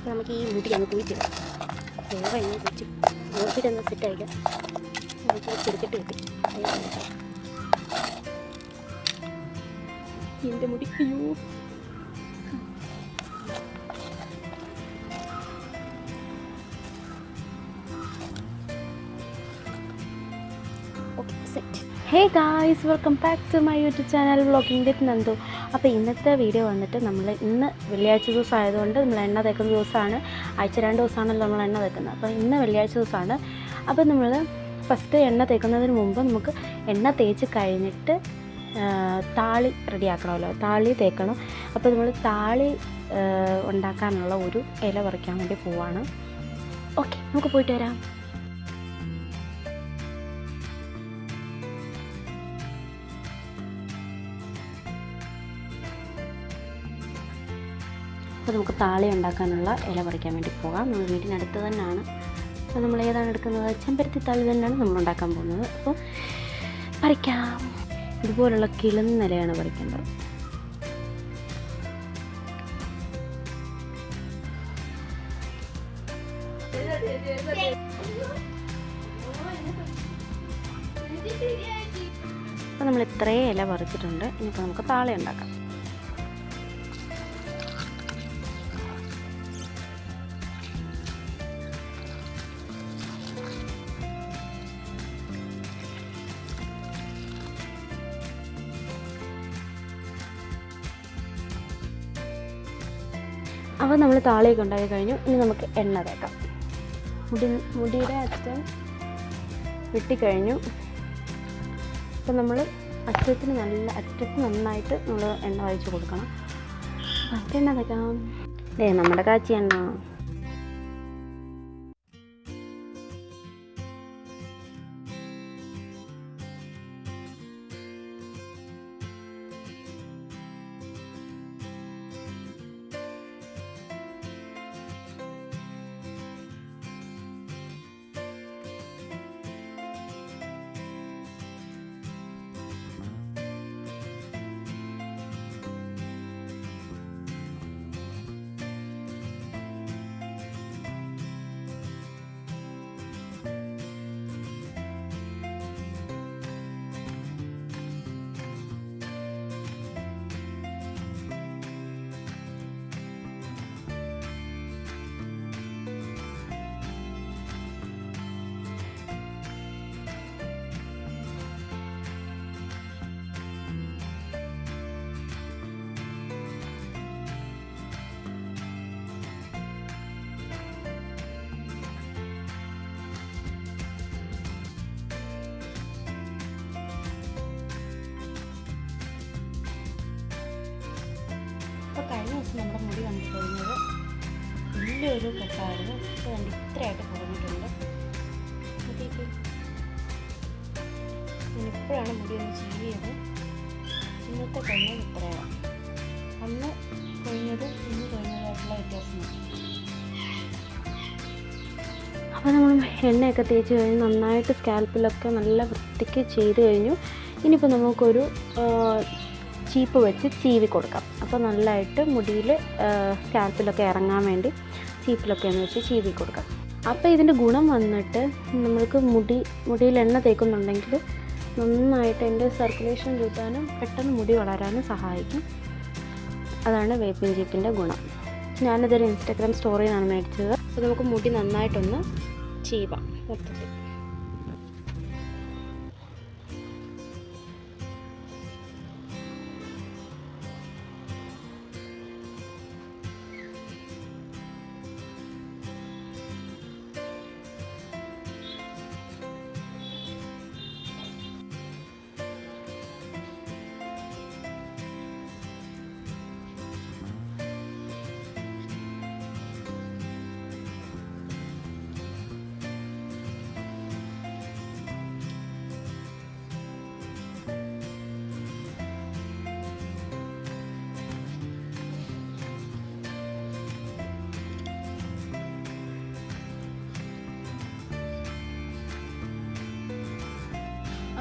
നമുക്ക് ഈ മുടി അങ്ങ് കുഴിച്ചിടാം. വേറെ എങ്ങനെ കുഴിച്ച് നോക്കിയിട്ടൊന്ന് സെറ്റായില്ല. നമുക്ക് ചെറുക്കിട്ട് കിട്ടി. എൻ്റെ മുടി അയ്യോ hey guys, welcome back to my YouTube channel vlogging with Nandu. അപ്പോൾ ഇന്നത്തെ വീഡിയോ വന്നിട്ട് നമ്മൾ ഇന്ന് വെള്ളിയാഴ്ച ദിവസം ആയതുകൊണ്ട് നമ്മൾ എണ്ണ തേക്കുന്ന ദിവസമാണ്. ആഴ്ച 2 ദിവസമാണല്ലോ നമ്മൾ എണ്ണ തേക്കുന്നത്. അപ്പോൾ ഇന്ന് വെള്ളിയാഴ്ച ദിവസമാണ്. അപ്പോൾ നമ്മൾ ഫസ്റ്റ് എണ്ണ തേക്കുന്നതിന് മുമ്പ് നമുക്ക് എണ്ണ തേച്ച് കഴിഞ്ഞിട്ട് താളി റെഡിയാക്കണമല്ലോ, താളി തേക്കണം. അപ്പോൾ നമ്മൾ താളി ഉണ്ടാക്കാനുള്ള ഒരു ഇല പറിക്കാൻ വേണ്ടി പോവാണ്. ഓക്കെ, നമുക്ക് പോയിട്ട് വരാം. അപ്പോൾ നമുക്ക് താളി ഉണ്ടാക്കാനുള്ള ഇല പറിക്കാൻ വേണ്ടി പോകാം. നമ്മൾ വീടിനടുത്ത് തന്നെയാണ്. അപ്പോൾ നമ്മൾ ഏതാണ് എടുക്കുന്നത്? ചെമ്പരത്തി താളി തന്നെയാണ് നമ്മൾ ഉണ്ടാക്കാൻ പോകുന്നത്. അപ്പോൾ പറിക്കാം. ഇതുപോലുള്ള കിളുന്ന ഇലയാണ് പറിക്കേണ്ടത്. അപ്പോൾ നമ്മൾ ഇത്രയും ഇല പറിച്ചിട്ടുണ്ട്. ഇനിയിപ്പോൾ നമുക്ക് താളി ഉണ്ടാക്കാം. അപ്പോൾ നമ്മൾ താളിയൊക്കെ ഉണ്ടാക്കി കഴിഞ്ഞു. ഇനി നമുക്ക് എണ്ണ തേക്കാം. മുടിയുടെ അറ്റം വെട്ടിക്കഴിഞ്ഞു. അപ്പോൾ നമ്മൾ അറ്റത്ത് നന്നായിട്ട് നമ്മൾ എണ്ണ ഒഴിച്ച് കൊടുക്കണം. എണ്ണ തേക്കാം. നമ്മുടെ കാച്ചി എണ്ണ. അപ്പോൾ കഴിഞ്ഞ ദിവസം നമ്മുടെ മുടി കണ്ടു കഴിഞ്ഞത് വലിയൊരു കെട്ടായിരുന്നു. ഇപ്പോൾ കണ്ട് ഇത്രയായിട്ട് കുറഞ്ഞിട്ടുണ്ട്. ഞാനിപ്പോഴാണ് മുടി ഒന്ന് ചീവിയത്. ഇന്നത്തെ കഴിഞ്ഞത് ഇത്രയാണ്. അന്ന് കഴിഞ്ഞത് ഇന്ന് കഴിഞ്ഞതായിട്ടുള്ള വ്യത്യാസമാണ്. അപ്പോൾ നമ്മൾ എണ്ണയൊക്കെ തേച്ച് കഴിഞ്ഞ് നന്നായിട്ട് സ്കാൽപ്പിലൊക്കെ നല്ല വൃത്തിക്ക് ചെയ്ത് കഴിഞ്ഞു. ഇനിയിപ്പോൾ നമുക്കൊരു ചീപ്പ് വെച്ച് ചീവി കൊടുക്കാം. അപ്പോൾ നല്ലതായിട്ട് മുടിയിൽ സ്കാൽപ്പിലൊക്കെ ഇറങ്ങാൻ വേണ്ടി ചീപ്പിലൊക്കെ ഒന്ന് വെച്ച് ചീവി കൊടുക്കാം. അപ്പോൾ ഇതിൻ്റെ ഗുണം വന്നിട്ട് നമ്മൾക്ക് മുടിയിൽ എണ്ണ തേക്കുന്നുണ്ടെങ്കിൽ നന്നായിട്ട് എൻ്റെ സർക്കുലേഷൻ കൂട്ടാനും പെട്ടെന്ന് മുടി വളരാനും സഹായിക്കും. അതാണ് വേപ്പിൻ ചീപ്പിൻ്റെ ഗുണം. ഞാനിതൊരു ഇൻസ്റ്റാഗ്രാം സ്റ്റോറിയിലാണ് മേടിച്ചത്. അപ്പോൾ നമുക്ക് മുടി നന്നായിട്ടൊന്ന് ചീവാം മൊത്തത്തിൽ.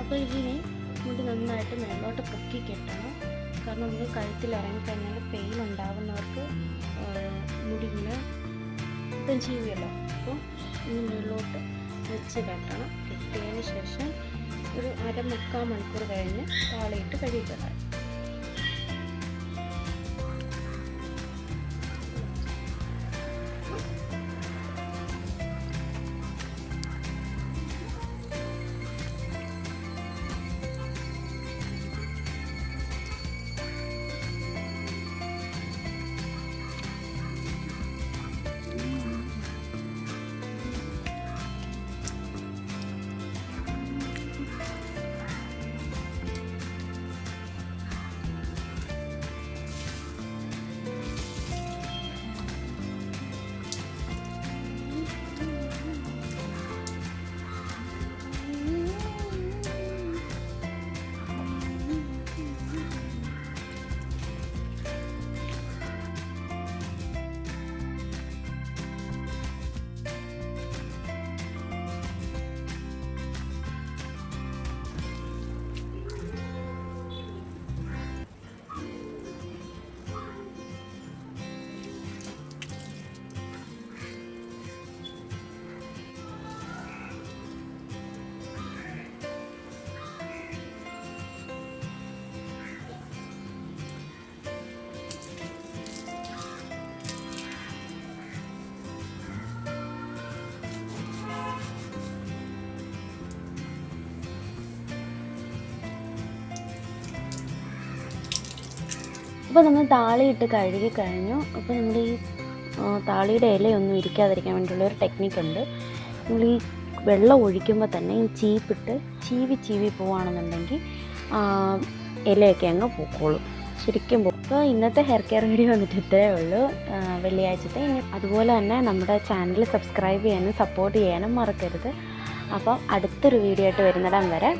അപ്പോൾ ഇതിന് മുടി നന്നായിട്ട് മേലോട്ട് പൊക്കി കെട്ടണം. കാരണം നമുക്ക് കഴുത്തിൽ ഇറങ്ങിക്കഴിഞ്ഞാൽ പെയിൻ ഉണ്ടാകുന്നവർക്ക് മുടി ഇങ്ങനെ മൊത്തം ചീവിയല്ലോ. അപ്പോൾ ഇനി മുകളിലോട്ട് വെച്ച് കെട്ടണം. കെട്ടിയതിന് ശേഷം ഒരു 1/4 മണിക്കൂർ കഴിഞ്ഞ് താളിയിട്ട് കഴുകിക്കളയാം. അപ്പോൾ നമ്മൾ താളിയിട്ട് കഴുകി കഴിഞ്ഞു. അപ്പോൾ നമ്മൾ ഈ താളിയുടെ ഇലയൊന്നും ഇരിക്കാതിരിക്കാൻ വേണ്ടിയുള്ള ഒരു ടെക്നിക്കുണ്ട്. നമ്മൾ ഈ വെള്ളം ഒഴിക്കുമ്പോൾ തന്നെ ഈ ചീപ്പിട്ട് ചീവി പോവുകയാണെന്നുണ്ടെങ്കിൽ ഇലയൊക്കെ അങ്ങ് പൊക്കോളും, ശരിക്കും പോകും. അപ്പോൾ ഇന്നത്തെ ഹെയർ കെയർ വീഡിയോ വന്നിട്ട് ഇത്രയേ ഉള്ളൂ. വെള്ളിയാഴ്ചത്തെ. അതുപോലെ തന്നെ നമ്മുടെ ചാനൽ സബ്സ്ക്രൈബ് ചെയ്യാനും സപ്പോർട്ട് ചെയ്യാനും മറക്കരുത്. അപ്പോൾ അടുത്തൊരു വീഡിയോ ആയിട്ട് വരുന്നിടം വരെ